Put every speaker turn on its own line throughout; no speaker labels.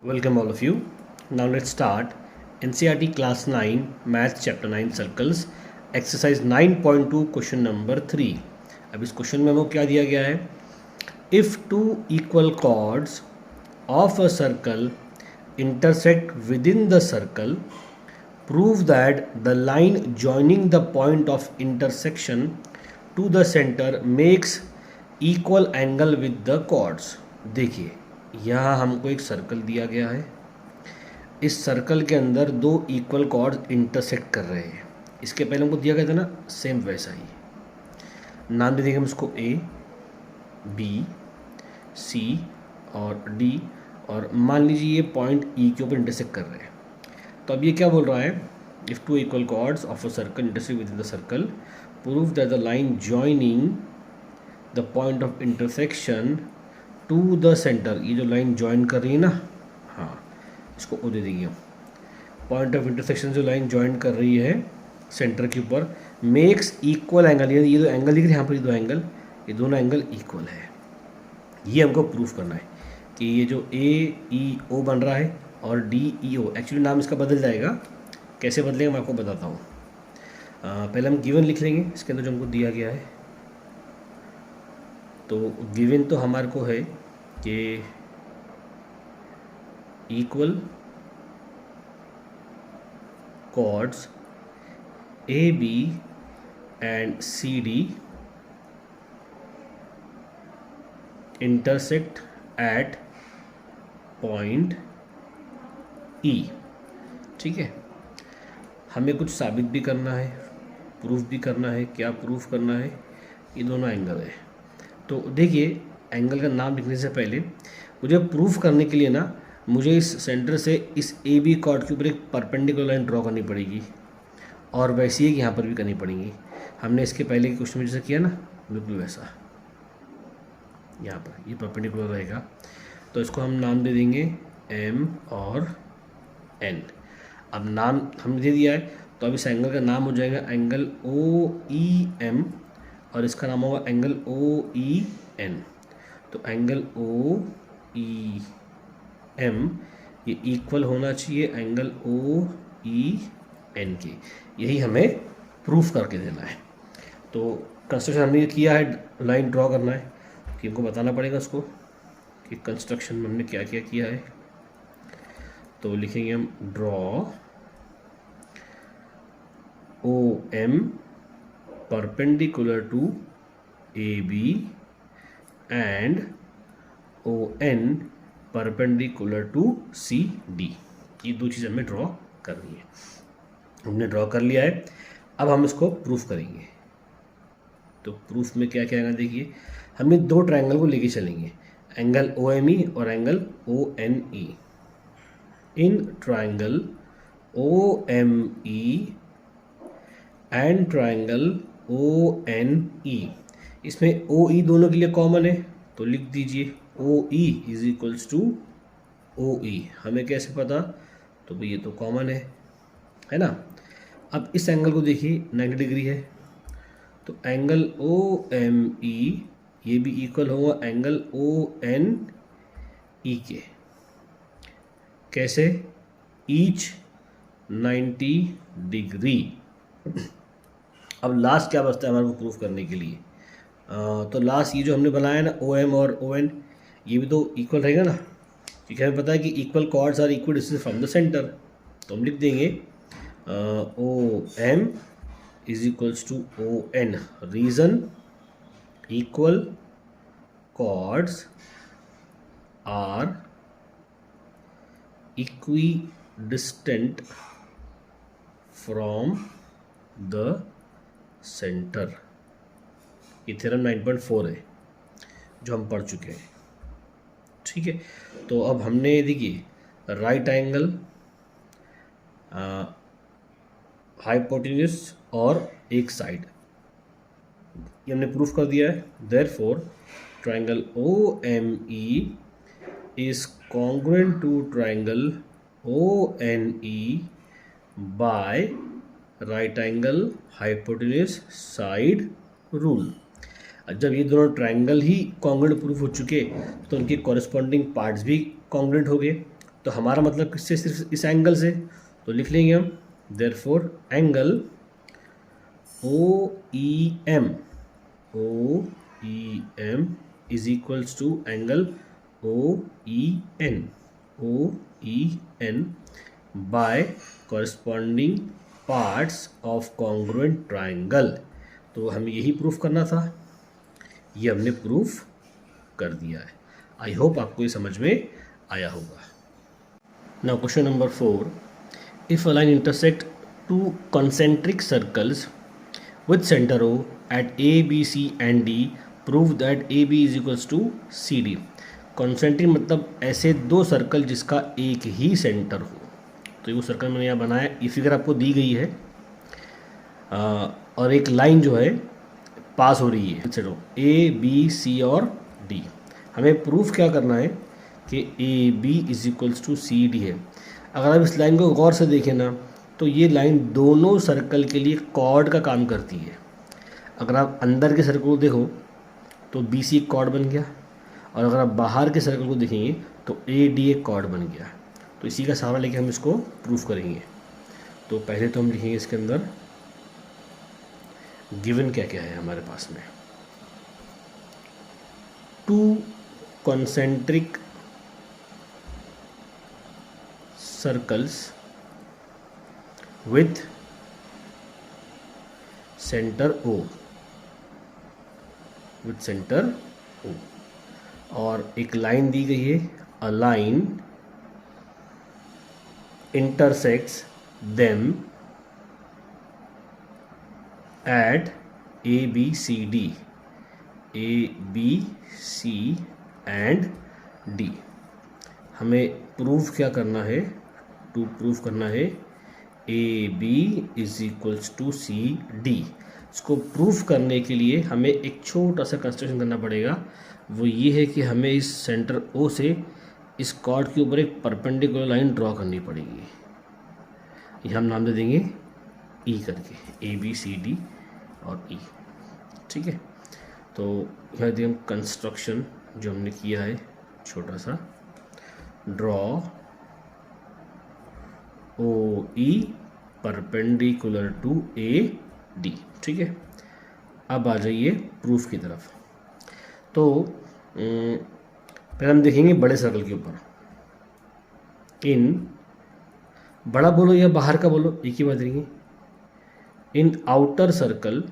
Welcome all of you. Now let's start NCERT Class 9 Maths Chapter 9 Circles Exercise 9.2 Question number 3. अब इस question में हमको क्या दिया गया है? If two equal chords of a circle intersect within the circle, prove that the line joining the point of intersection to the center makes equal angle with the chords. देखिए यहाँ हमको एक सर्कल दिया गया है. इस सर्कल के अंदर दो इक्वल कॉर्ड्स इंटरसेक्ट कर रहे हैं. इसके पहले हमको दिया गया था ना, सेम वैसा ही नाम दे देंगे हम इसको ए, बी, सी और डी. और मान लीजिए ये पॉइंट ई के ऊपर इंटरसेक्ट कर रहे हैं. तो अब ये क्या बोल रहा है? If two equal chords of a circle intersect within the circle, prove that the line joining the point of intersection to the centre. ये जो लाइन ज्वाइन कर रही है ना, हाँ, इसको ओ दे देंगे. पॉइंट ऑफ इंटरसेक्शन जो लाइन ज्वाइन कर रही है सेंटर के ऊपर, मेक्स इक्वल एंगल. ये दो एंगल दिख रहे हैं यहाँ पर, ये दो एंगल, ये दोनों एंगल इक्वल है. ये हमको प्रूफ करना है कि ये जो ए ई ओ बन रहा है और डी ई ओ, एक्चुअली नाम इसका बदल जाएगा. कैसे बदलेगा मैं आपको बताता हूँ. पहले हम गिवन लिख लेंगे इसके अंदर जो हमको दिया गया है. तो गिवन तो हमारे को है कि equal chords A B and C D intersect at point E. ठीक है, हमें कुछ साबित भी करना है, प्रूफ भी करना है. क्या प्रूफ करना है? ये दोनों एंगल है. तो देखिए, एंगल का नाम लिखने से पहले मुझे प्रूफ करने के लिए ना, मुझे इस सेंटर से इस ए बी कॉर्ड के ऊपर एक परपेंडिकुलर लाइन ड्रॉ करनी पड़ेगी और वैसी ही यहाँ पर भी करनी पड़ेगी. हमने इसके पहले के क्वेश्चन में जैसे किया ना, बिल्कुल वैसा यहाँ पर ये परपेंडिकुलर रहेगा. तो इसको हम नाम दे देंगे एम और एन. अब नाम हमने दे दिया है, तो अब इस एंगल का नाम हो जाएगा एंगल ओ ई एम और इसका नाम होगा एंगल ओ ई एन. तो एंगल ओ ई एम ये इक्वल होना चाहिए एंगल ओ ई एन के. यही हमें प्रूफ करके देना है. तो कंस्ट्रक्शन हमने ये किया है, लाइन ड्रॉ करना है कि हमको बताना पड़ेगा उसको कि कंस्ट्रक्शन में हमने क्या क्या किया है. तो लिखेंगे हम draw O M perpendicular to AB and ON perpendicular to CD. ये दो चीज़ हमें ड्रॉ करनी है. हमने ड्रॉ कर लिया है. अब हम इसको प्रूफ करेंगे. तो प्रूफ में क्या क्या आएगा देखिए. हमने दो ट्रायंगल को लेके चलेंगे, एंगल OME और angle ONE. In triangle OME and triangle ONE, इसमें OE दोनों के लिए कॉमन है, तो लिख दीजिए OE is equals to OE. हमें कैसे पता? तो भाई ये तो कॉमन है ना. अब इस एंगल को देखिए 90 डिग्री है, तो एंगल OME ये भी इक्वल होगा एंगल ONE के. कैसे? Each 90 degree. अब लास्ट क्या बचता है हमारे को प्रूफ करने के लिए? तो लास्ट ये जो हमने बनाया ना OM और ON, ये भी तो इक्वल रहेगा ना, क्योंकि हमें पता है कि equal chords are equal distance from the centre. तो हम लिख देंगे OM is equals to ON. Reason, equal chords are equidistant from the centre. ये थ्योरम 9.4 है जो हम पढ़ चुके हैं. ठीक है, तो अब हमने देखिए राइट एंगल, हाइपोटेन्यूज और एक साइड, ये हमने प्रूफ कर दिया है. Therefore triangle OME is congruent to triangle ONE by right angle hypotenuse side rule. जब ये दोनों ट्रायंगल ही कॉन्ग्रुएंट प्रूफ हो चुके तो उनके कॉरेस्पॉन्डिंग पार्ट्स भी कॉन्ग्रुएंट हो गए. तो हमारा मतलब किससे, सिर्फ इस एंगल से, तो लिख लेंगे हम therefore angle OEM is equals to angle OEN by corresponding parts of congruent triangle. तो हमें यही प्रूफ करना था, ये हमने प्रूफ कर दिया है। आई होप आपको ये समझ में आया होगा। Now question number 4, if a line intersect two concentric circles with center O at A, B, C and D, prove that AB is equals to CD। Concentric मतलब ऐसे दो सर्कल जिसका एक ही सेंटर हो। तो ये वो सर्कल मैंने यहाँ बनाया, ये फिगर आपको दी गई है और एक लाइन जो है पास हो रही है, चलो A, B, C और D। हमें प्रूफ क्या करना है कि AB is equals to CD है। अगर आप इस लाइन को गौर से देखें ना, तो ये लाइन दोनों सर्कल के लिए कॉर्ड का काम करती है। अगर आप अंदर के सर्कल को देखो तो BC एक कॉर्ड बन गया, और अगर आप बाहर के सर्कल को देखेंगे तो AD एक कॉर्ड बन गया। तो इसी का सहारा लेके हम इसको प्रूफ करेंगे। तो पहले तो हम लिखेंगे इसके अंदर गिवन क्या क्या है हमारे पास में। Two concentric circles with centre O, with centre O, और एक लाइन दी गई है, a line intersects them at ABCD, ABC and D। हमें प्रूफ क्या करना है, टू प्रूफ करना है AB is equals to CD। इसको प्रूफ करने के लिए हमें एक छोटा सा कंस्ट्रक्शन करना पड़ेगा, वो ये है कि हमें इस सेंटर O से इस कॉर्ड के ऊपर एक परपेंडिकुलर लाइन ड्रॉ करनी पड़ेगी। ये हम नाम दे देंगे E करके, ABCD और E, ठीक है। तो यहाँ देखिए हम कंस्ट्रक्शन जो हमने किया है छोटा सा, draw OE perpendicular to AD, ठीक है। अब आ जाइए प्रूफ की तरफ। तो पहले हम देखेंगे बड़े सर्कल के ऊपर, इन बड़ा बोलो या बाहर का बोलो एक ही बात रहेंगे, in outer circle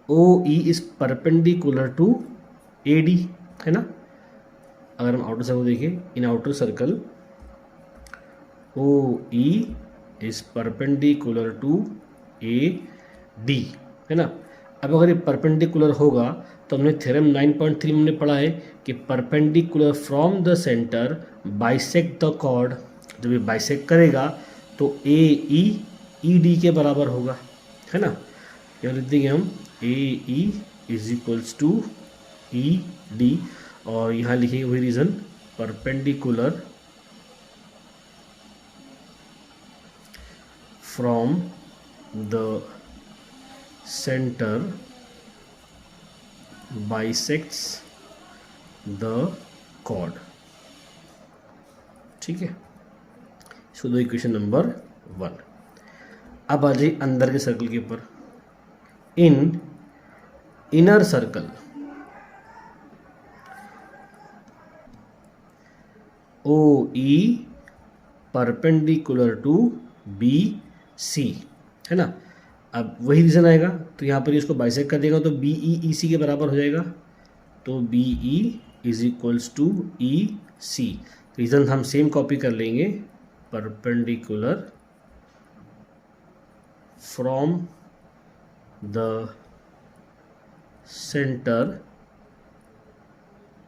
OE is perpendicular to AD, है ना। अगर हम आउटर सर्कल देखें, in outer circle OE is perpendicular to AD, है ना। अब अगर ये परपेंडिकुलर होगा तो हमने थ्योरम 9.3 में हमने पढ़ा है कि perpendicular from the centre bisect the chord. जब ये बाइसेक्ट करेगा तो AE ED के बराबर होगा, है ना। यहाँ लिख देंगे हम AE is equals to ED, और यहाँ लिखेंगे वही reason, perpendicular from the centre bisects the chord, ठीक है। इसको दो इक्वेशन नंबर 1। अब आ जाइए अंदर के सर्कल के ऊपर, in inner circle OE perpendicular to BC, है ना। अब वही रीज़न आएगा, तो यहाँ पर इसको बाइसेक्ट कर देगा तो BE EC के बराबर हो जाएगा। तो BE is equals to EC। Reason हम सेम कॉपी कर लेंगे, perpendicular from the centre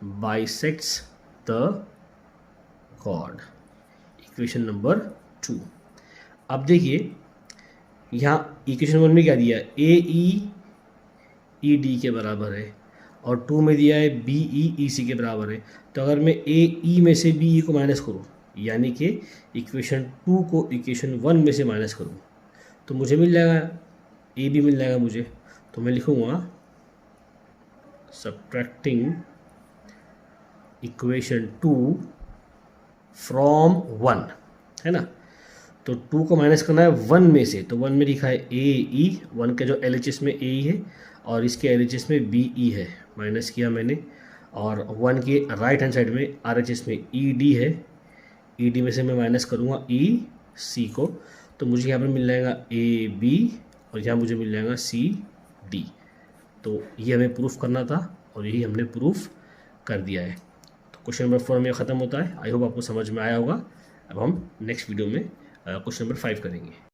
bisects the chord, equation number 2। अब देखिए यहाँ इक्वेशन 1 में क्या दिया है, AE ED के बराबर है, और 2 में दिया है BE EC के बराबर है। तो अगर मैं AE में से BE को माइनस करूँ, यानी कि इक्वेशन 2 को इक्वेशन 1 में से माइनस करूँ, तो मुझे मिल जाएगा AB मिल जाएगा मुझे। तो मैं लिखूँगा सब्ट्रैक्टिंग इक्वेशन 2 फ्रॉम 1, है ना। तो 2 को माइनस करना है 1 में से, तो 1 में लिखा है ए ई, 1 के जो LHS में ए ई है और इसके LHS में बी ई है, माइनस किया मैंने। और 1 के राइट हैंड साइड में RHS में ई डी है, ई डी में से मैं माइनस करूँगा ई सी को, तो मुझे यहाँ पर मिल जाएगा ए बी और यहाँ मुझे मिल जाएगा सी डी। तो ये हमें प्रूफ करना था और यही हमने प्रूफ कर दिया है। तो क्वेश्चन नंबर 4 में ख़त्म होता है। आई होप आपको समझ में आया होगा। अब हम नेक्स्ट वीडियो में क्वेश्चन नंबर 5 करेंगे।